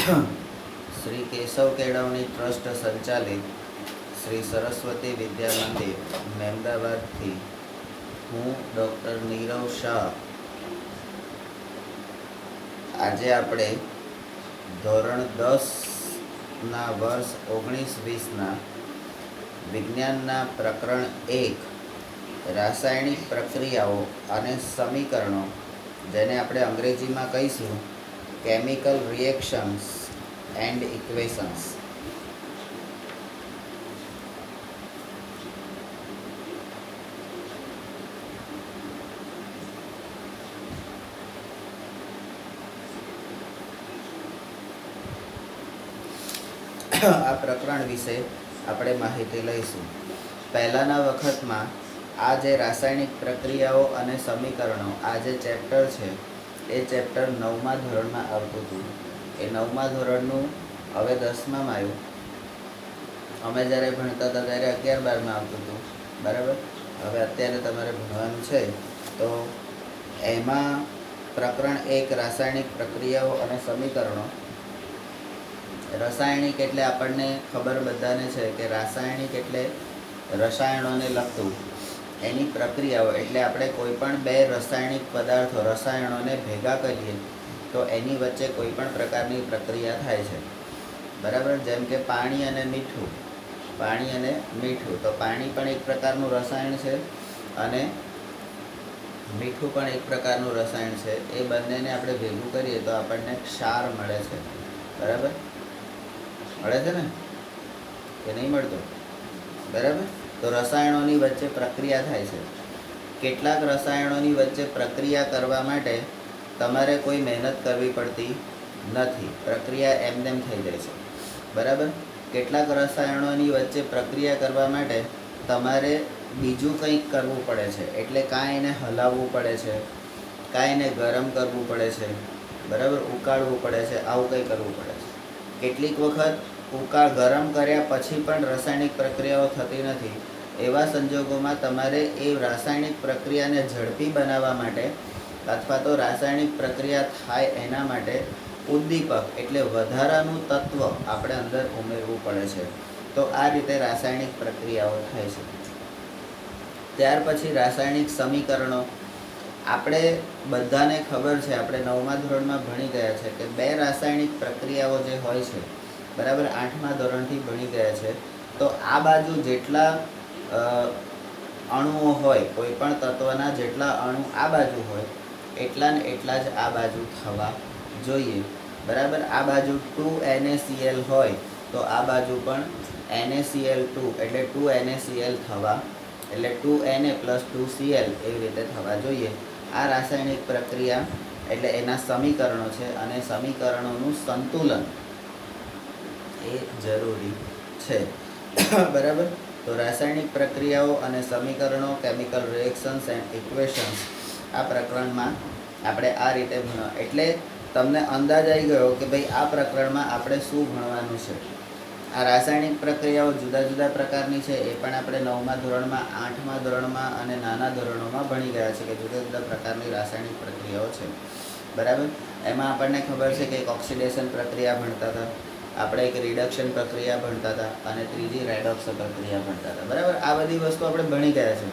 શ્રી કેશવ કેળવણી ટ્રસ્ટ સંચાલિત શ્રી સરસ્વતી વિદ્યા મંદિર મહેમદાવાદથી હું ડૉક્ટર નીરવ શાહ આજે આપણે ધોરણ 10ના વર્ષ 19-20ના વિજ્ઞાનના પ્રકરણ 1 રાસાયણિક પ્રક્રિયાઓ અને સમીકરણો, જેને આપણે અંગ્રેજીમાં કહીશું કેમિકલ રિએક્શન્સ એન્ડ ઇક્વેશન્સ. આ પ્રકરણ વિશે આપણે માહિતી લઈશું. પહેલાંના વખતમાં આ જે રાસાયણિક પ્રક્રિયાઓ અને સમીકરણો, આ જે ચેપ્ટર છે એ ચેપ્ટર 9મા ધોરણમાં આવતું હતું. એ 9મા ધોરણનું હવે 10મામાં આવ્યું. અમે જ્યારે ભણતા હતા ત્યારે 11-12માં આવતું હતું, બરાબર. હવે અત્યારે તમારે ભણવાનું છે તો એમાં પ્રકરણ 1 રાસાયણિક પ્રક્રિયાઓ અને સમીકરણો. રાસાયણિક એટલે આપણને ખબર બધાને છે કે રાસાયણિક એટલે રસાયણોને લગતું. એની પ્રક્રિયાઓ એટલે આપણે કોઈ પણ બે રાસાયણિક પદાર્થો, રસાયણોને ભેગા કરીએ તો એની વચ્ચે કોઈ પણ પ્રકારની પ્રક્રિયા થાય છે, બરાબર. જેમ કે પાણી અને મીઠું. પાણી અને મીઠું, તો પાણી પણ એક પ્રકારનું રસાયણ છે અને મીઠું પણ એક પ્રકારનું રસાયણ છે. એ બંનેને આપણે ભેગું કરીએ તો આપણને ક્ષાર મળે છે, બરાબર. મળે છે ને કે નહીં મળતો? બરાબર. તો રસાયણોની વચ્ચે પ્રક્રિયા થાય છે. કેટલાક રસાયણોની વચ્ચે પ્રક્રિયા કરવા માટે તમારે કોઈ મહેનત કરવી પડતી નથી, પ્રક્રિયા એમનેમ થઈ જાય છે, બરાબર. કેટલાક રસાયણોની વચ્ચે પ્રક્રિયા કરવા માટે તમારે બીજું કંઈક કરવું પડે છે, એટલે કાં એને હલાવવું પડે છે, કાં એને ગરમ કરવું પડે છે, બરાબર, ઉકાળવું પડે છે, આવું કંઈ કરવું પડે છે. કેટલીક વખત ગરમ કર્યા પછી પણ રાસાયણિક પ્રક્રિયાઓ થતી નથી. એવા સંજોગોમાં તમારે એ રાસાયણિક પ્રક્રિયાને ઝડપી બનાવવા માટે અથવા તો રાસાયણિક પ્રક્રિયા થાય એના માટે ઉદ્દીપક એટલે વધારાનું તત્વ આપણે અંદર ઉમેરવું પડે છે. તો આ રીતે રાસાયણિક પ્રક્રિયાઓ થાય છે. ત્યાર પછી રાસાયણિક સમીકરણો. આપણે બધાને ખબર છે, આપણે 9મા ધોરણમાં ભણી ગયા છે કે બે રાસાયણિક પ્રક્રિયાઓ જે હોય છે, બરાબર, 8મા ધોરણથી ભણી ગયા છે. તો આ બાજુ જેટલા અણુઓ હોય, કોઈ પણ તત્વના જેટલા અણુ આ બાજુ હોય એટલા ને એટલા જ આ બાજુ થવા જોઈએ, બરાબર. આ બાજુ 2NaCl હોય તો આ બાજુ પણ NaCl2 એટલે 2NaCl થવા, એટલે 2Na + 2Cl એવી રીતે થવા જોઈએ. આ રાસાયણિક પ્રક્રિયા એટલે એના સમીકરણો છે અને સમીકરણોનું સંતુલન એ જરૂરી છે, બરાબર. તો રાસાયણિક પ્રક્રિયાઓ અને સમીકરણો, કેમિકલ રિએક્શન્સ એન્ડ ઇક્વેશન્સ, આ પ્રકરણમાં આપણે આ રીતે ભણવા, એટલે તમને અંદાજ આવી ગયો કે ભાઈ આ પ્રકરણમાં આપણે શું ભણવાનું છે. આ રાસાયણિક પ્રક્રિયાઓ જુદા જુદા પ્રકારની છે, એ પણ આપણે 9મા ધોરણમાં, 8મા ધોરણમાં અને નાના ધોરણોમાં ભણી ગયા છે કે જુદા જુદા પ્રકારની રાસાયણિક પ્રક્રિયાઓ છે, બરાબર. એમાં આપણને ખબર છે કે એક ઓક્સિડેશન પ્રક્રિયા ભણતા હતા, આપણે એક રિડક્શન પ્રક્રિયા ભણતા હતા અને ત્રીજી રેડોક્સ પ્રક્રિયા ભણતા હતા, બરાબર. આ બધી વસ્તુ આપણે ભણી ગયા છે.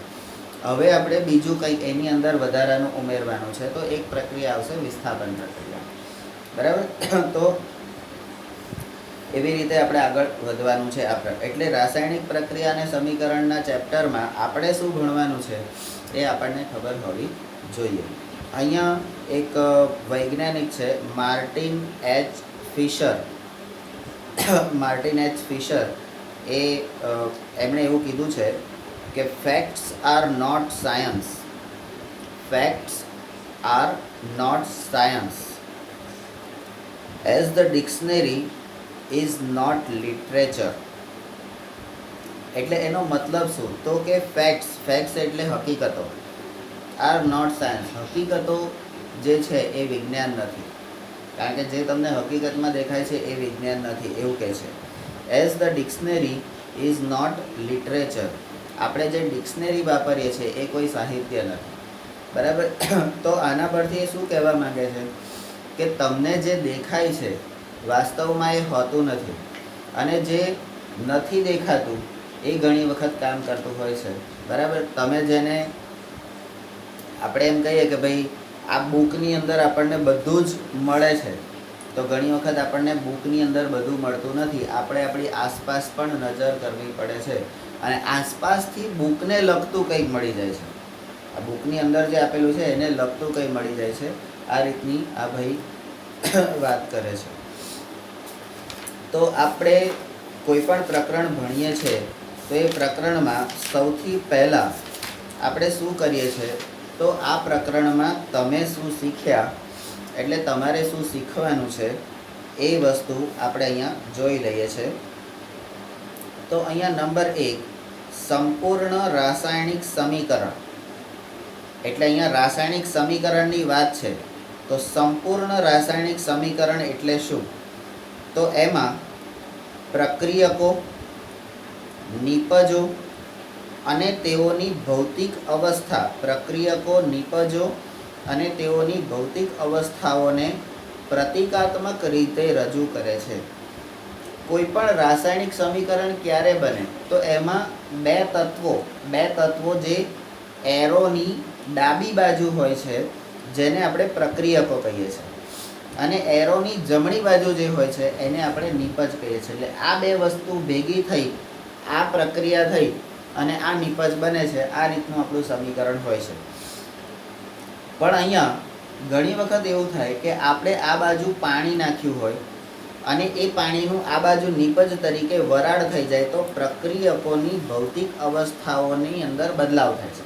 હવે આપણે બીજું કંઈક એની અંદર વધારાનું ઉમેરવાનું છે, તો એક પ્રક્રિયા આવશે વિસ્થાપન પ્રક્રિયા, બરાબર. તો એવી રીતે આપણે આગળ વધવાનું છે. એટલે રાસાયણિક પ્રક્રિયા અને સમીકરણના ચેપ્ટરમાં આપણે શું ભણવાનું છે એ આપણને ખબર હોવી જોઈએ. અહીંયા એક વૈજ્ઞાનિક છે, Martin H Fisher. Martin H Fisher એમણે એવું કીધું છે કે facts are not science. Facts are not science as the dictionary is not literature. એટલે એનો મતલબ શું? તો કે ફેક્ટ્સ એટલે હકીકતો, આર નોટ સાયન્સ. હકીકતો જે છે એ વિજ્ઞાન નથી, કારણ કે જે તમને હકીકતમાં દેખાય છે એ વિજ્ઞાન નથી, એવું કહે છે. As the dictionary is not literature. આપણે જે ડિક્શનરી વાપરીએ છીએ એ કોઈ સાહિત્ય નથી, બરાબર. તો આના પરથી શું કહેવા માંગે છે કે તમને જે દેખાય છે વાસ્તવમાં એ હોતું નથી, અને જે નથી દેખાતું એ ઘણી વખત કામ કરતું હોય છે. બરાબર. તમે જેને આપણે એમ કહીએ કે ભાઈ આ બુકની અંદર આપણને બધું જ મળે છે, તો ઘણી વખત આપણને બુકની અંદર બધું મળતું નથી. આપણે આપણી આસપાસ પણ નજર કરવી પડે છે, અને આસપાસથી બુકને લગતું કંઈક મળી જાય છે. આ બુકની અંદર જે આપેલું છે એને લગતું કંઈ મળી જાય છે. આ રીતની આ ભાઈ વાત કરે છે. તો આપણે કોઈ પણ પ્રકરણ ભણીએ છીએ તો એ પ્રકરણમાં સૌથી પહેલાં આપણે શું કરીએ છીએ, તો આ પ્રકરણમાં તમે શું શીખ્યા, એટલે તમારે શું શીખવાનું છે એ વસ્તુ આપણે અહીંયા જોઈ લઈએ છીએ. તો અહીંયા નંબર 1, સંપૂર્ણ રાસાયણિક સમીકરણ. એટલે અહીંયા રાસાયણિક સમીકરણની વાત છે. તો સંપૂર્ણ રાસાયણિક સમીકરણ એટલે શું? તો એમાં પ્રક્રિયકો, નિપજો અને તેઓની ભૌતિક અવસ્થા, પ્રક્રિયકો, નિપજો અને તેઓની ભૌતિક અવસ્થાઓને પ્રતિકાત્મક રીતે રજૂ કરે છે. કોઈ પણ રાસાયણિક સમીકરણ ક્યારે બને? તો એમાં બે તત્વો જે એરોની ડાબી બાજુ હોય છે જેને આપણે પ્રક્રિયકો કહીએ છીએ, અને એરોની જમણી બાજુ જે હોય છે એને આપણે નિપજ કહીએ છીએ. એટલે આ બે વસ્તુ ભેગી થઈ, આ પ્રક્રિયા થઈ અને આ નિપજ બને છે. આ રીતનું આપણું સમીકરણ હોય છે. પણ અહીંયા ઘણી વખત એવું થાય કે આપણે આ બાજુ પાણી નાખ્યું હોય અને એ પાણીનું આ બાજુ નિપજ તરીકે વરાળ થઈ જાય, તો પ્રક્રિયકોની ભૌતિક અવસ્થાઓની અંદર બદલાવ થાય છે,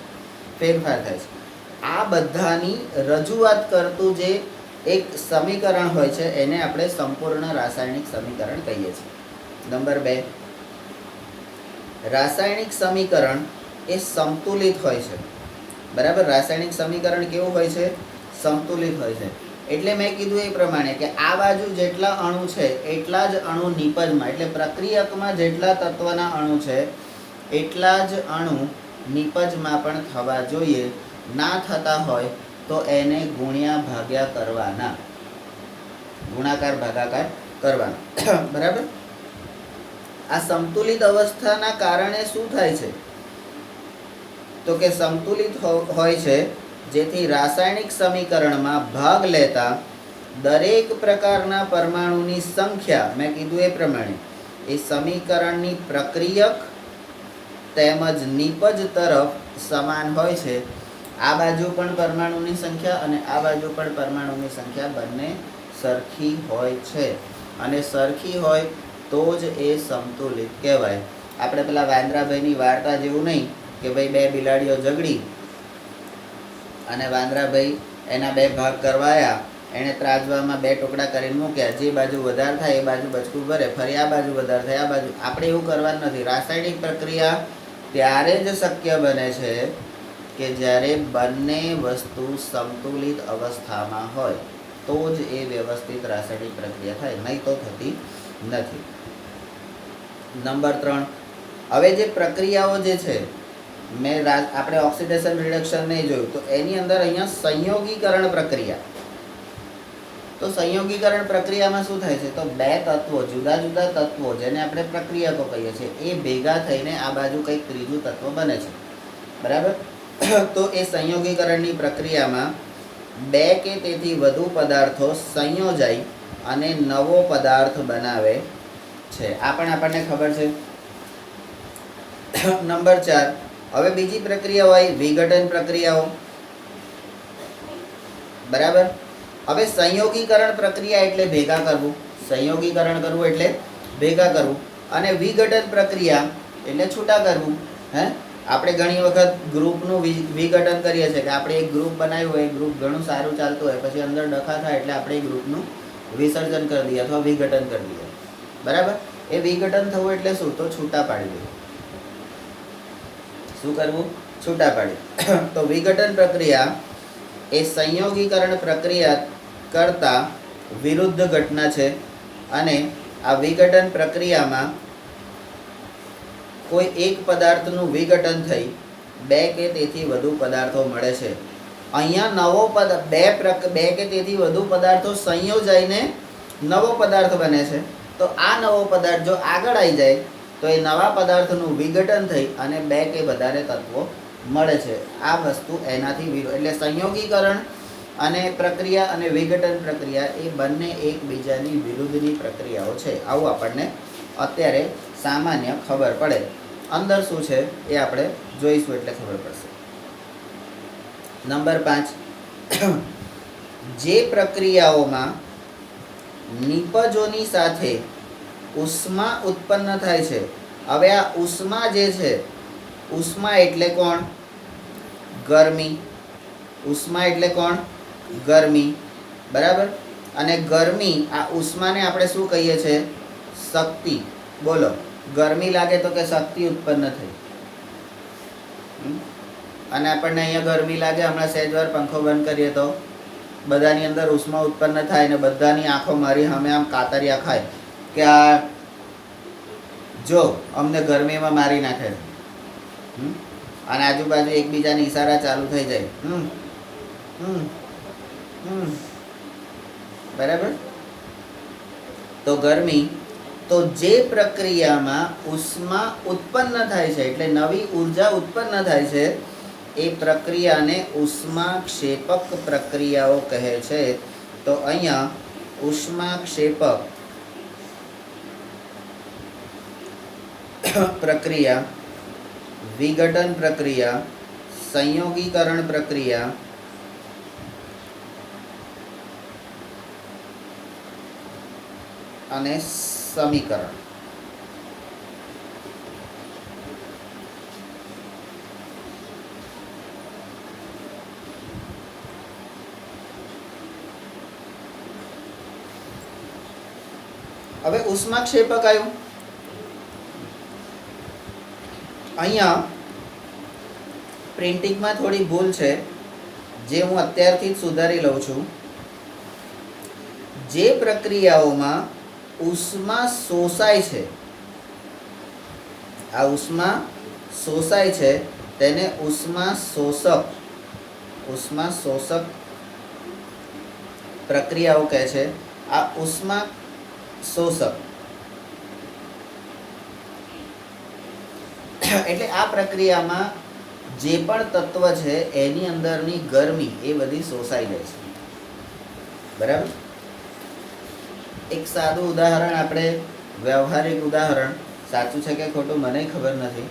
ફેરફાર થાય છે. આ બધાની રજૂઆત કરતું જે એક સમીકરણ હોય છે એને આપણે સંપૂર્ણ રાસાયણિક સમીકરણ કહીએ છીએ. નંબર 2, રાસાયણિક સમીકરણ એ સંતુલિત હોય છે. બરાબર. રાસાયણિક સમીકરણ કેવું હોય છે? સંતુલિત હોય છે. એટલે મેં કીધું એ પ્રમાણે કે આ બાજુ જેટલા અણુ છે એટલા જ અણુ નિપજમાં, એટલે પ્રક્રિયકમાં જેટલા તત્વના અણુ છે એટલા જ અણુ નિપજમાં પણ થવા જોઈએ. ના થતા હોય તો એને ગુણ્યા ભાગ્યા કરવાના, ગુણાકાર ભાગાકાર કરવાના. બરાબર. આ સંતુલિત અવસ્થાના કારણે શું થાય છે? તો કે સંતુલિત હોય છે જેથી રાસાયણિક સમીકરણમાં ભાગ લેતા દરેક પ્રકારના પરમાણુની સંખ્યા, મેં કીધું એ પ્રમાણે, એ સમીકરણની પ્રક્રિયક તેમજ નિપજ તરફ સમાન હોય છે. આ બાજુ પણ પરમાણુની સંખ્યા અને આ બાજુ પણ પરમાણુની સંખ્યા બંને સરખી હોય છે, અને સરખી હોય તો જ એ સંતુલિત કહેવાય. આપણે પેલા વાંદરાભાઈની વાર્તા જેવું નહીં કે ભાઈ બે બિલાડીઓ ઝઘડી અને વાંદરાભાઈ એના બે ભાગ કરવાયા, એણે ત્રાજવામાં બે ટુકડા કરીને મૂક્યા, જે બાજુ વધારે થાય એ બાજુ બચકું ભરે, ફરી આ બાજુ વધારે થાય આ બાજુ. આપણે એવું કરવાનું નથી. રાસાયણિક પ્રક્રિયા ત્યારે જ શક્ય બને છે કે જ્યારે બંને વસ્તુ સંતુલિત અવસ્થામાં હોય, તો જ એ વ્યવસ્થિત રાસાયણિક પ્રક્રિયા થાય, નહીં તો થતી નથી. નંબર 3, હવે જે પ્રક્રિયાઓ જે છે, આપણે ઓક્સિડેશન રિડક્શન નહીં જોયું, તો એની અંદર અહીંયા સંયોગીકરણ પ્રક્રિયા. તો સંયોગીકરણ પ્રક્રિયામાં શું થાય છે? તો બે તત્વો, જુદા જુદા તત્વો જેને આપણે પ્રક્રિયકો કહીએ છીએ, એ ભેગા થઈને આ બાજુ કંઈક ત્રીજું તત્વ બને છે. બરાબર. તો એ સંયોગીકરણની પ્રક્રિયામાં બે કે તેથી વધુ પદાર્થો સંયોજાઈ અને નવો પદાર્થ બનાવે છે. આ પણ આપણને ખબર છે. નંબર 4, હવે બીજી પ્રક્રિયા હોય વિઘટન પ્રક્રિયાઓ. બરાબર. હવે સંયોગીકરણ પ્રક્રિયા એટલે ભેગા કરવું, સંયોગીકરણ કરવું એટલે ભેગા કરવું, અને વિઘટન પ્રક્રિયા એટલે છૂટા કરવું. આપણે ઘણી વખત ગ્રુપનું વિઘટન કરીએ છીએ કે આપણે એક ગ્રુપ બનાવ્યું હોય, ગ્રુપ ઘણું સારું ચાલતું હોય, પછી અંદર ડખા થાય એટલે આપણે એ ગ્રુપનું વિસર્જન કરી દઈએ અથવા વિઘટન કરી દઈએ. બરાબર. એ વિઘટન થવું એટલે શું? તો છૂટા પાડી દેવું. શું કરવું? છૂટા પાડી. તો વિઘટન પ્રક્રિયા એ સંયોગીકરણ પ્રક્રિયા કરતાં વિરુદ્ધ ઘટના છે, અને આ વિઘટન પ્રક્રિયામાં કોઈ એક પદાર્થનું વિઘટન થઈ બે કે તેથી વધુ પદાર્થો મળે છે. અહીંયા નવો બે કે તેથી વધુ પદાર્થો સંયોજાઈને નવો પદાર્થ બને છે. તો આ નવો પદાર્થ જો આગળ આવી જાય તો એ નવા પદાર્થનું વિઘટન થઈ અને 2 કે વધારે તત્વો મળે છે. આ વસ્તુ એનાથી વિરોધ, એટલે સંયોગીકરણ અને પ્રક્રિયા અને વિઘટન પ્રક્રિયા એ બંને એકબીજાની વિરુદ્ધની પ્રક્રિયાઓ છે. આવું આપણને અત્યારે સામાન્ય ખબર પડે. અંદર શું છે એ આપણે જોઈશું એટલે ખબર પડશે. નંબર 5, જે પ્રક્રિયાઓમાં નિપજોની સાથે ઉષ્મા ઉત્પન્ન થાય છે. હવે આ ઉષ્મા જે છે, ઉષ્મા એટલે કોણ? ગરમી. ઉષ્મા એટલે કોણ? ગરમી. બરાબર. અને ગરમી, આ ઉષ્માને આપણે શું કહીએ છીએ? શક્તિ. બોલો, ગરમી લાગે તો કે શક્તિ ઉત્પન્ન થઈ. અને આપણને અહીંયા ગરમી લાગે, હમણાં સહેજવાર પંખો બંધ કરીએ તો બધાની અંદર ઉષ્મા ઉત્પન્ન થાય ને બધાની આંખો મારી સામે આમ કાતરિયા ખાય કે આ જો અમને ગરમીમાં મારી નાખે છે. અને આજુબાજુ એકબીજાની ઈશારા ચાલુ થઈ જાય. બરાબર. તો ગરમી, તો જે પ્રક્રિયામાં ઉષ્મા ઉત્પન્ન થાય છે એટલે નવી ઉર્જા ઉત્પન્ન થાય છે એ પ્રક્રિયાને ઉષ્માક્ષેપક પ્રક્રિયાઓ કહે છે. તો અહીંયા ઉષ્માક્ષેપક પ્રક્રિયા, વિઘટન પ્રક્રિયા, સંયોગીકરણ પ્રક્રિયા અને સમીકરણ. હવે ઉષ્માક્ષેપક આવ્યું. અહીંયા પ્રિન્ટિંગમાં થોડી ભૂલ છે જે હું અત્યારથી જ સુધારી લઉં છું. જે પ્રક્રિયાઓમાં ઉષ્મા શોષાય છે, આ ઉષ્મા શોષાય છે તેને ઉષ્મા શોષક પ્રક્રિયાઓ કહે છે. આ ઉષ્મા શોષક એટલે આ પ્રક્રિયામાં જે પણ તત્વ છે એની અંદરની ગરમી એ બધી શોષાઈ જાય છે. બરાબર. એક સાદું ઉદાહરણ આપણે, વ્યવહારિક ઉદાહરણ, સાચું છે કે ખોટું મને ખબર નથી,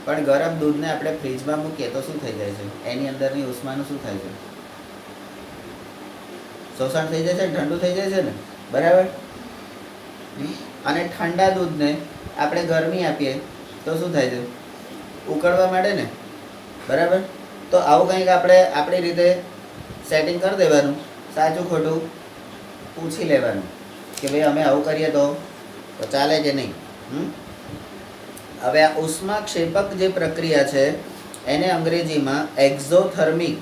પણ ગરમ દૂધને આપણે ફ્રીજમાં મૂકીએ તો શું થઈ જાય છે? એની અંદરની ઉષ્માનું શું થાય છે? શોષણ થઈ જાય છે, ઠંડુ થઈ જાય છે ને. બરાબર. અને ઠંડા દૂધને આપણે ગરમી આપીએ તો શું થાય છે? ઉકળવા માંડે ને. બરાબર. તો આવું કંઈક આપણે આપણી રીતે સેટિંગ કરી દેવાનું, સાચું ખોટું પૂછી લેવાનું કે ભાઈ અમે આવું કરીએ તો ચાલે કે નહીં. હવે આ ઉષ્માક્ષેપક જે પ્રક્રિયા છે એને અંગ્રેજીમાં એક્ઝોથર્મિક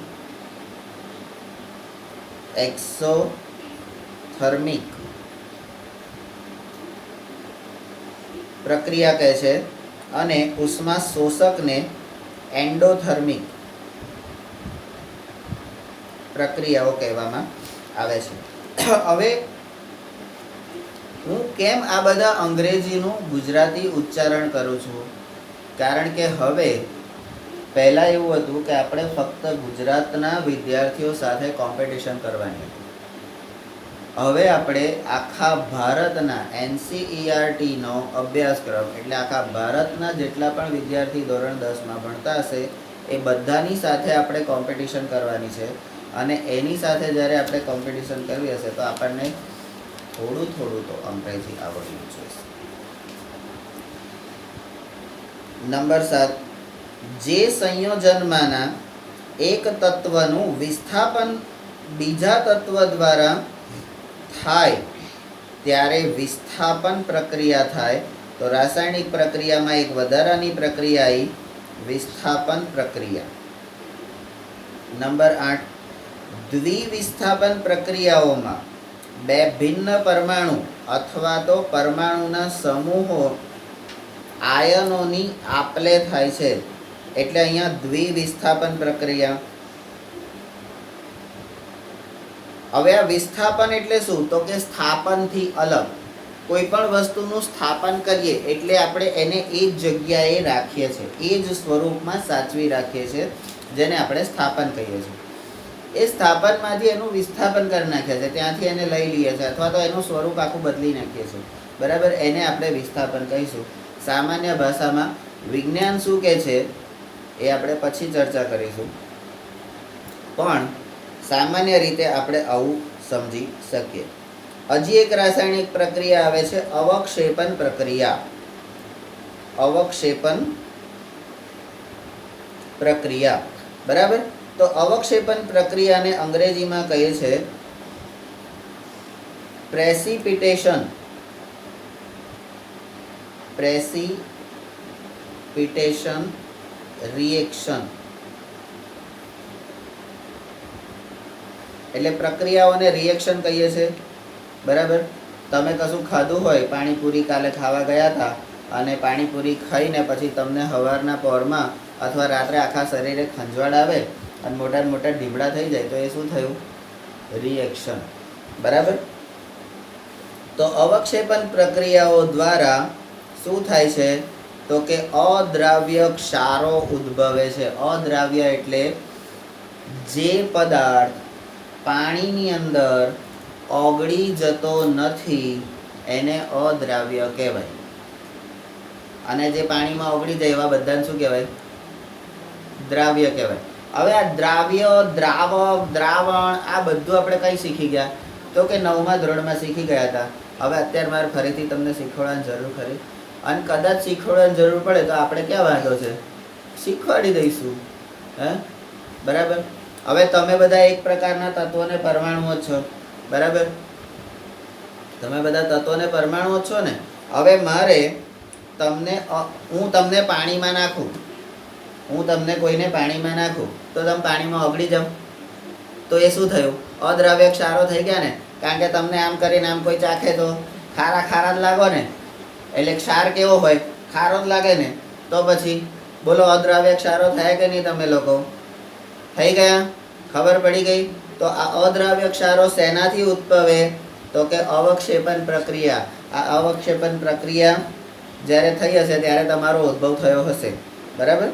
પ્રક્રિયા કહે છે અને ઉષ્મા શોષકને એન્ડોથર્મિક પ્રક્રિયાઓ કહેવામાં આવે છે. હવે હું કેમ આ બધા અંગ્રેજીનું ગુજરાતી ઉચ્ચારણ કરું છું? કારણ કે હવે પહેલાં એવું હતું કે આપણે ફક્ત ગુજરાતના વિદ્યાર્થીઓ સાથે કોમ્પિટિશન કરવાની હતી. હવે આપણે આખા ભારતના NCERTનો અભ્યાસક્રમ, એટલે આખા ભારતના જેટલા પણ વિદ્યાર્થી ધોરણ 10માં ભણતા હશે એ બધાની સાથે આપણે કોમ્પિટિશન કરવાની છે. અને એની સાથે જ્યારે આપણે કોમ્પિટિશન કરવી હશે તો આપણને થોડું તો અંગ્રેજી આવડવું જોઈએ. નંબર 7, જે સંયોજનમાંના એક તત્વનું વિસ્થાપન બીજા તત્વ દ્વારા થાય ત્યારે વિસ્થાપન પ્રક્રિયા થાય. તો રાસાયણિક પ્રક્રિયામાં એક વધારાની પ્રક્રિયા આવી વિસ્થાપન પ્રક્રિયા. નંબર 8, દ્વિવિસ્થાપન પ્રક્રિયાઓમાં બે ભિન્ન પરમાણુ અથવા તો પરમાણુના સમૂહો આયનોની આપલે થાય છે એટલે અહીંયા દ્વિવિસ્થાપન પ્રક્રિયા. હવે આ વિસ્થાપન એટલે શું? તો કે સ્થાપનથી અલગ કોઈ પણ વસ્તુનું સ્થાપન કરીએ એટલે આપણે એને એ જ જગ્યાએ રાખીએ છીએ, એ જ સ્વરૂપમાં સાચવી રાખીએ છીએ, જેને આપણે સ્થાપન કહીએ છીએ. એ સ્થાપનમાંથી એનું વિસ્થાપન કરી નાખીએ છીએ, ત્યાંથી એને લઈ લઈએ છીએ અથવા તો એનું સ્વરૂપ આખું બદલી નાખીએ છીએ. બરાબર, એને આપણે વિસ્થાપન કહીશું. સામાન્ય ભાષામાં વિજ્ઞાન શું કહે છે એ આપણે પછી ચર્ચા કરીશું, પણ સામાન્ય રીતે આપણે આવું સમજી શકીએ. હજી એક રાસાયણિક પ્રક્રિયા આવે છે અવક્ષેપન પ્રક્રિયા. અવક્ષેપન પ્રક્રિયા, બરાબર. તો અવક્ષેપન પ્રક્રિયાને અંગ્રેજીમાં કહે છે પ્રેસિપિટેશન. પ્રેસિપિટેશન રિએક્શન એટલે પ્રક્રિયાઓને રિએક્શન કહીએ છીએ. બરાબર, તમે કશું ખાધું હોય, પાણીપુરી કાલે ખાવા ગયા હતા અને પાણીપુરી ખાઈને પછી તમને સવારના પહોરમાં અથવા રાત્રે આખા શરીરે ખંજવાળ આવે અને મોટા મોટા ઢીબડા થઈ જાય, તો એ શું થયું? રિએક્શન. બરાબર. તો અવક્ષેપન પ્રક્રિયાઓ દ્વારા શું થાય છે? તો કે અદ્રાવ્ય ક્ષારો ઉદ્ભવે છે. અદ્રાવ્ય એટલે જે પદાર્થ પાણીની અંદર ઓગળી જતો નથી એને અદ્રાવ્ય કહેવાય. અને જે પાણીમાં ઓગળી જાય એવા બધાને શું કહેવાય? દ્રાવ્ય કહેવાય. હવે આ દ્રાવ્ય, દ્રાવક, દ્રાવણ આ બધું આપણે કઈ શીખી ગયા? તો કે 9મા ધોરણમાં શીખી ગયા હતા. હવે અત્યારે મારે ફરીથી તમને શીખવાડવાની જરૂર ખરી, અને કદાચ શીખવાડવાની જરૂર પડે તો આપણે ક્યાં વાંધો છે, શીખવાડી દઈશું. હે, બરાબર. હવે તમે બધા એક પ્રકારના તત્વોને પરમાણુઓ છો, બરાબર. તમે બધા તત્વોને પરમાણુઓ છો ને. હવે મારે હું તમને પાણીમાં નાખું, હું તમને કોઈને પાણીમાં નાખું તો તમે પાણીમાં ઓગળી જાઓ, તો એ શું થયું? અદ્રાવ્ય ક્ષારો થઈ ગયા ને. કારણ કે તમને આમ કરીને આમ કોઈ ચાખે તો ખારા ખારા જ લાગો ને, એટલે ક્ષાર કેવો હોય? ખારો જ લાગે ને. તો પછી બોલો, અદ્રાવ્ય ક્ષારો થયા કે નહીં? તમે લોકો થઈ ગયા? ખબર પડી ગઈ? તો આ અદ્રાવ્ય ક્ષારો શેનાથી ઉદ્ભવે? તો કે અવક્ષેપન પ્રક્રિયા. આ અવક્ષેપન પ્રક્રિયા જ્યારે થઈ હશે ત્યારે તમારો ઉદ્ભવ થયો હશે. બરાબર.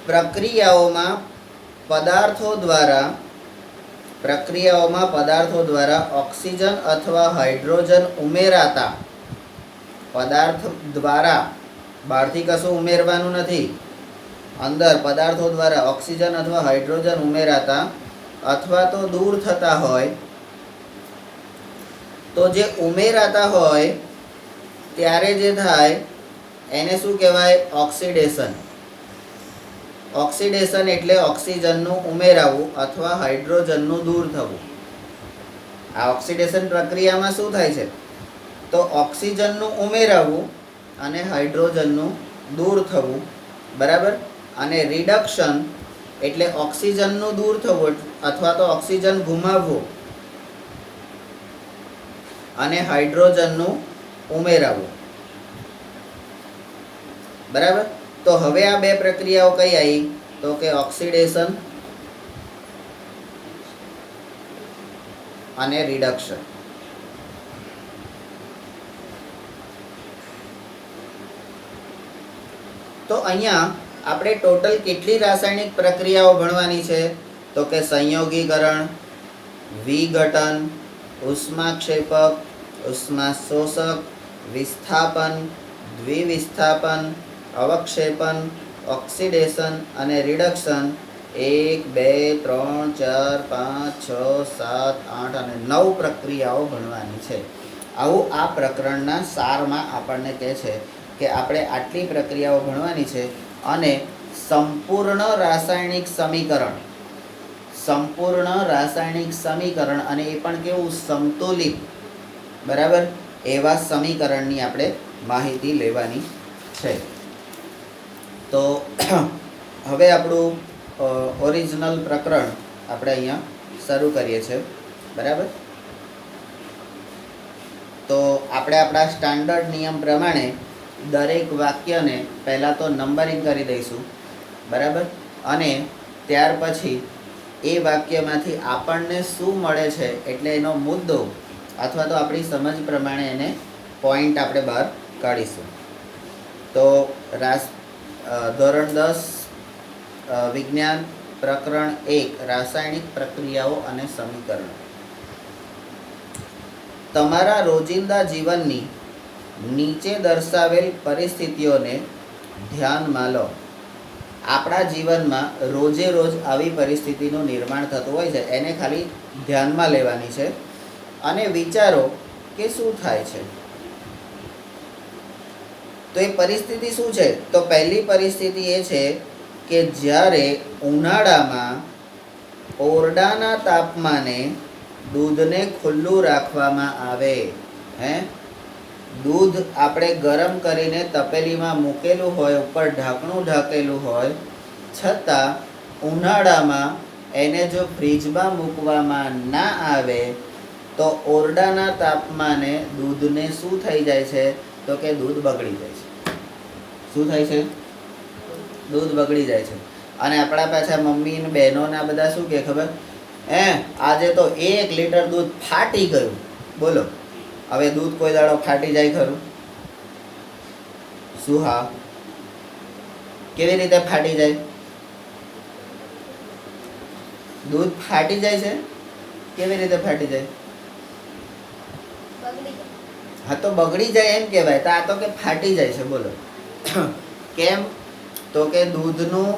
પ્રક્રિયાઓમાં પદાર્થો દ્વારા ઓક્સિજન અથવા હાઇડ્રોજન ઉમેરાતા, પદાર્થ દ્વારા, બહારથી કશું ઉમેરવાનું નથી, અંદર પદાર્થો દ્વારા ઓક્સિજન અથવા હાઇડ્રોજન ઉમેરાતા અથવા તો દૂર થતા હોય, તો જે ઉમેરાતા હોય ત્યારે જે થાય એને શું કહેવાય? ઓક્સિડેશન. ઓક્સિડેશન એટલે ઓક્સિજનનું ઉમેરાવું અથવા હાઇડ્રોજનનું દૂર થવું. આ ઓક્સિડેશન પ્રક્રિયામાં શું થાય છે? તો ઓક્સિજનનું ઉમેરાવું અને હાઇડ્રોજનનું દૂર થવું. બરાબર. અને રિડક્શન એટલે ઓક્સિજનનું દૂર થવું અથવા તો ઓક્સિજન ગુમાવવું અને હાઇડ્રોજનનું ઉમેરાવું. બરાબર. તો હવે આ બે પ્રક્રિયાઓ કઈ આવી? તો કે ઓક્સિડેશન અને રિડક્શન. તો અહીંયા આપણે ટોટલ કેટલી રાસાયણિક પ્રક્રિયાઓ ભણવાની છે? તો કે સંયોગીકરણ, વિઘટન, ઉષ્માક્ષેપક, ઉષ્માશોષક, વિસ્થાપન, દ્વિવિસ્થાપન, અવક્ષેપન, ઓક્સિડેશન અને રિડક્શન. 1 2 3 4 5 6 7 8 અને 9 પ્રક્રિયાઓ ભણવાની છે. આવું આ પ્રકરણના સારમાં આપણને કહે છે કે આપણે આટલી પ્રક્રિયાઓ ભણવાની છે અને સંપૂર્ણ રાસાયણિક સમીકરણ અને એ પણ કેવું? સંતુલિત. બરાબર. એવા સમીકરણની આપણે માહિતી લેવાની છે. તો હવે આપણું ઓરિજિનલ પ્રકરણ આપણે અહીંયા શરૂ કરીએ છીએ. બરાબર. તો આપણે આપણા સ્ટાન્ડર્ડ નિયમ પ્રમાણે દરેક વાક્યને પહેલાં તો નંબરિંગ કરી દઈશું. બરાબર. અને ત્યાર પછી એ વાક્યમાંથી આપણને શું મળે છે, એટલે એનો મુદ્દો અથવા તો આપણી સમજ પ્રમાણે એને પોઈન્ટ આપણે બહાર કાઢીશું. તો ધોરણ 10 વિજ્ઞાન પ્રકરણ 1 રાસાયણિક પ્રક્રિયાઓ અને સમીકરણો. તમારા રોજિંદા જીવનની નીચે દર્શાવેલ પરિસ્થિતિઓને ધ્યાનમાં લો. આપણા જીવનમાં રોજે રોજ આવી પરિસ્થિતિનું નિર્માણ થતું હોય છે, એને ખાલી ધ્યાનમાં લેવાની છે અને વિચારો કે શું થાય છે. તો એ પરિસ્થિતિ શું છે? તો પહેલી પરિસ્થિતિ એ છે કે જ્યારે ઉનાળામાં ઓરડાના તાપમાને દૂધને ખુલ્લું રાખવામાં આવે. દૂધ આપણે ગરમ કરીને તપેલીમાં મૂકેલું હોય, ઉપર ઢાંકણું ઢાંકેલું હોય, છતાં ઉનાળામાં એને જો ફ્રીજમાં મૂકવામાં ના આવે તો ઓરડાના તાપમાને દૂધને શું થઈ જાય છે? તો કે દૂધ બગડી જાય છે. શું થાય છે? દૂધ બગડી જાય છે. અને આપણા પાછા મમ્મી ને બહેનોના બધા શું કહે ખબર? આજે તો 1 લીટર દૂધ ફાટી ગયું. બોલો, હવે દૂધ કોઈ દાડો ફાટી જાય ખરું? શું? હા, કેવી રીતે ફાટી જાય? દૂધ ફાટી જાય છે? કેવી રીતે ફાટી જાય? હા, તો બગડી જાય એમ કહેવાય. તો આ તો કે ફાટી જાય છે. બોલો કેમ? તો કે દૂધનું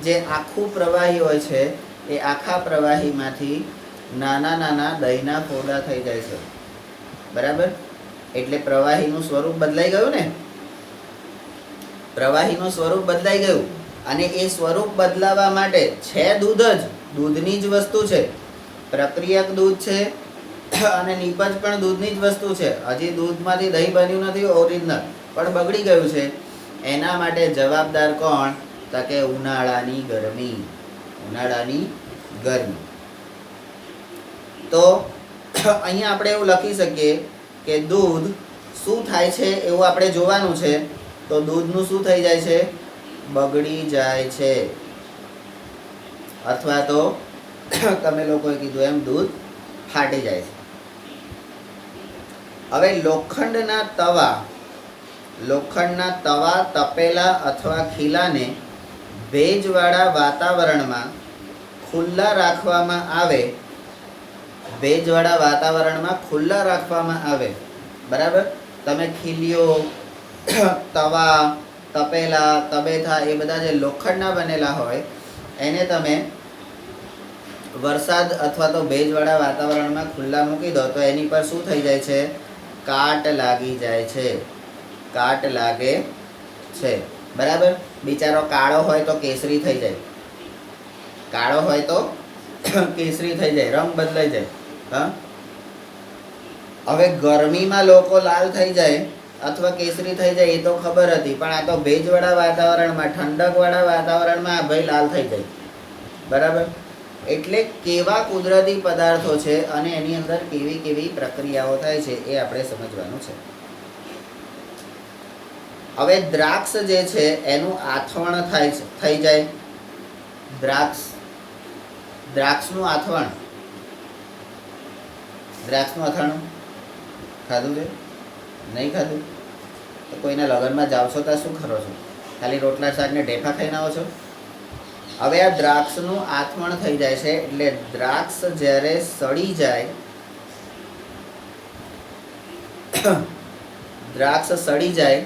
જે આખું પ્રવાહી હોય છે, એ આખા પ્રવાહીમાંથી નાના નાના દહીંના ફોડા થઈ જાય છે. બરાબર? એટલે પ્રવાહીનું સ્વરૂપ બદલાઈ ગયું ને. પ્રવાહીનું સ્વરૂપ બદલાઈ ગયું, અને એ સ્વરૂપ બદલાવા માટે છે દૂધ જ, દૂધની જ વસ્તુ છે. પ્રક્રિયક દૂધ છે અને નીપજ પણ દૂધની જ વસ્તુ છે. હજી દૂધમાંથી દહીં બન્યું નથી ઓરિજિનલ, પણ બગડી ગયું છે. એના માટે જવાબદાર કોણ? તો કે ઉનાળાની ગરમી. ઉનાળાની ગરમી. તો અહીંયા આપણે એવું લખી શકીએ કે દૂધ શું થાય છે એવું આપણે જોવાનું છે. તો દૂધનું શું થઈ જાય છે? બગડી જાય છે. અથવા તો તમે લોકોએ કીધું એમ દૂધ ફાટી જાય છે. હવે લોખંડના તવા, તપેલા અથવા ખીલાને ભેજવાળા વાતાવરણમાં ખુલ્લા રાખવામાં આવે. ભેજવાળા વાતાવરણમાં ખુલ્લા રાખવામાં આવે. બરાબર? તમે ખીલીઓ, તવા, તપેલા, તબેથા એ બધા જે લોખંડના બનેલા હોય, એને તમે વરસાદ અથવા તો ભેજવાળા વાતાવરણમાં ખુલ્લા મૂકી દો તો એની પર શું થઈ જાય છે? કાટ લાગી જાય છે. કાટ લાગે છે. બરાબર? બિચારો કાળો હોય તો કેસરી થઈ જાય. કાળો હોય તો કેસરી થઈ જાય, રંગ બદલાઈ જાય. હા, હવે ગરમીમાં લોકો લાલ થઈ જાય અથવા કેસરી થઈ જાય એ તો ખબર હતી, પણ આ તો ભેજવાળા વાતાવરણમાં, ઠંડકવાળા વાતાવરણમાં ભાઈ લાલ થઈ જાય. બરાબર? એટલે કેવા કુદરતી પદાર્થો છે અને એની અંદર કેવી કેવી પ્રક્રિયાઓ થાય છે એ આપણે સમજવાનું છે. હવે દ્રાક્ષ જે છે એનું આથવણ થઈ જાય. દ્રાક્ષનું આથવણ, દ્રાક્ષનું અથાણું ખાધું છે? નહીં ખાધું? તો કોઈના લગ્નમાં જાઓ છો તો શું કરો છો? ખાલી રોટલા શાક ને ઢેફા ખાઈને આવો છો? હવે આ દ્રાક્ષનું આથમણ થઈ જાય છે. એટલે દ્રાક્ષ જ્યારે સડી જાય, દ્રાક્ષ સડી જાય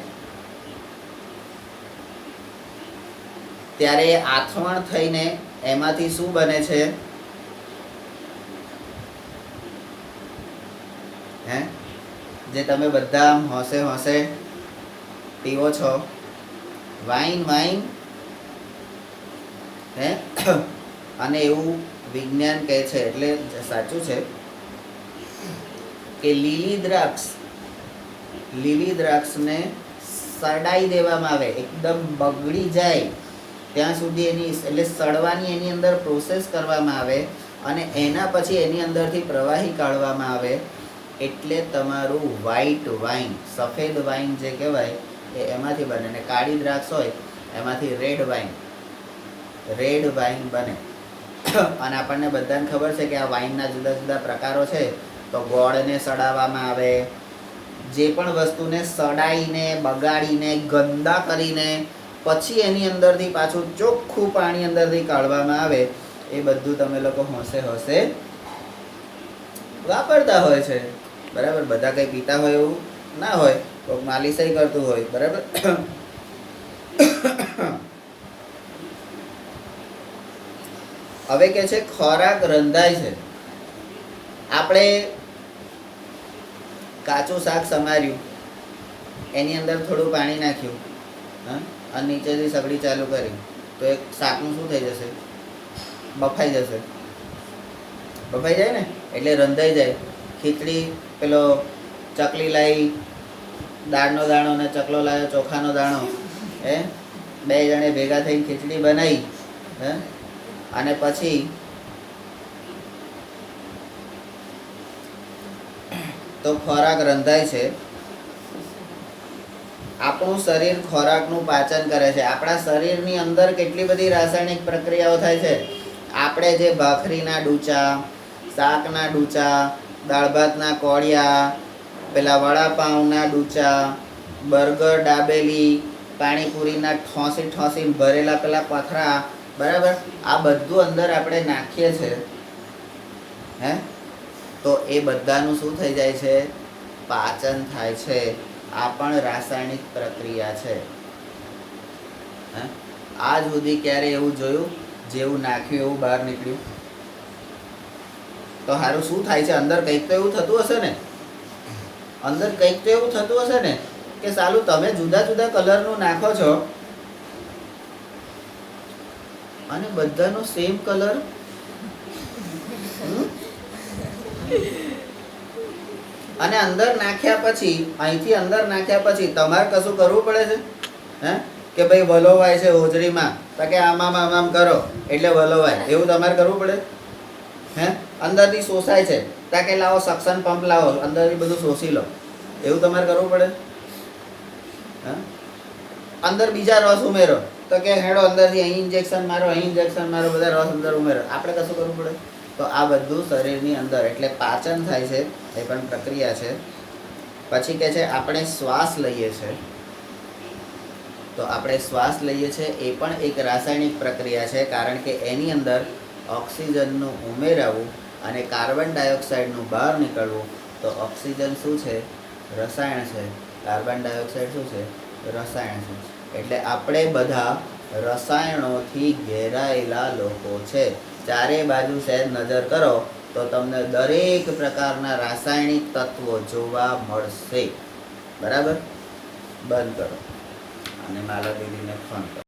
ત્યારે એ આથમણ થઈને એમાંથી શું બને છે? જે તમે બધા હોંશે હોંશે પીવો છો, વાઇન. અને એવું વિજ્ઞાન કહે છે, એટલે સાચું છે કે લીલી દ્રાક્ષને સડાઈ દેવામાં આવે, એકદમ બગડી જાય ત્યાં સુધી એની, એટલે સડવાની એની અંદર પ્રોસેસ કરવામાં આવે અને એના પછી એની અંદરથી પ્રવાહી કાઢવામાં આવે. એટલે તમારું વ્હાઈટ વાઇન, સફેદ વાઇન જે કહેવાય એ એમાંથી બને. અને કાળી દ્રાક્ષ હોય એમાંથી રેડ વાઇન બને. અને આપણને બધાને ખબર છે કે આ વાઇનના જુદા જુદા પ્રકારો છે. તો ગોળને સડાવવામાં આવે, જે પણ વસ્તુને સડાઈને બગાડીને ગંદા કરીને પછી એની અંદરથી પાછું ચોખ્ખું પાણી અંદરથી કાઢવામાં આવે, એ બધું તમે લોકો હોંશે હોંશે વાપરતા હોય છે. બરાબર, બધા કંઈ પીતા હોય એવું ના હોય, કોઈક માલિશય કરતું હોય. બરાબર. હવે કે છે ખોરાક રંધાય છે. આપણે કાચું શાક સમાર્યું, એની અંદર થોડું પાણી નાખ્યું, હા, અને નીચેથી સગડી ચાલુ કરી, તો એક શાકનું શું થઈ જશે? બફાઈ જશે. બફાઈ જાય ને, એટલે રંધાઈ જાય. ખીચડી, પેલો ચકલી લાવી દાળનો દાણો ને ચકલો લાવ્યો ચોખાનો દાણો, હે, બે જણે ભેગા થઈને ખીચડી બનાવી, હે, અને પછી તો ખોરાક રંધાય છે. આપણું શરીર ખોરાકનું પાચન કરે છે. આપણા શરીરની અંદર કેટલી બધી રાસાયણિક પ્રક્રિયાઓ થાય છે. આપણે જે ભાખરીના ડૂચા, શાકના ડૂચા, દાળ ભાતના કોળિયા, પેલા વડાપાઉંના ડૂચા, બર્ગર, દાબેલી, પાણીપુરીના ઠોસી ભરેલા પેલા પથરા, બરાબર, આ બધું અંદર આપણે નાખીએ છીએ, હે, તો એ બધાનું શું થઈ જાય છે? પાચન થાય છે. આ પણ રાસાયણિક પ્રક્રિયા છે. આજ સુધી ક્યારે એવું જોયું જેવું નાખ્યું એવું બહાર નીકળ્યું? તો સારું શું થાય છે? અંદર કંઈક તો એવું થતું હશે ને, અંદર કંઈક તો એવું થતું હશે ને કે સાલું તમે જુદા જુદા કલરનું નાખો છો અને બધાનો સેમ કલર, અને અંદર નાખ્યા પછી, અહીંથી અંદર નાખ્યા પછી તમારે કશું કરવું પડે છે? હે, કે ભાઈ વલોવાય છે હોજરીમાં, તો કે આમ આમ કરો એટલે વલોવાય, એવું તમારે કરવું પડે? હે, અંદરથી શોષાય છે, તો કે લાવો સક્શન પંપ લાવો, અંદરથી બધું શોષી લો, એવું તમારે કરવું પડે? હા, અંદર બીજા રસ ઉમેરો, તો કે હેડો અંદરથી અહીં ઇન્જેક્શન મારો, અહીં ઇન્જેક્શન મારો, બધા રસ અંદર ઉમેરો. આપણે કશું કરવું પડે? તો આ બધું શરીરની અંદર, એટલે પાચન થાય છે, એ પણ પ્રક્રિયા છે. પછી કે છે આપણે શ્વાસ લઈએ છીએ, તો આપણે શ્વાસ લઈએ છીએ એ પણ એક રાસાયણિક પ્રક્રિયા છે. કારણ કે એની અંદર ઓક્સિજનનું ઉમેરાવું અને કાર્બન ડાયોક્સાઇડનું બહાર નીકળવું. તો ઓક્સિજન શું છે? રસાયણ છે. કાર્બન ડાયોક્સાઇડ શું છે? રસાયણ છે. એટલે આપણે બધા રસાયણોથી ઘેરાયેલા લોકો છે. ચારે બાજુ સહેજ નજર કરો તો તમને દરેક પ્રકારના રાસાયણિક તત્વો જોવા મળશે. બરાબર, બંધ કરો અને માલા દીદીને ફોન કરો.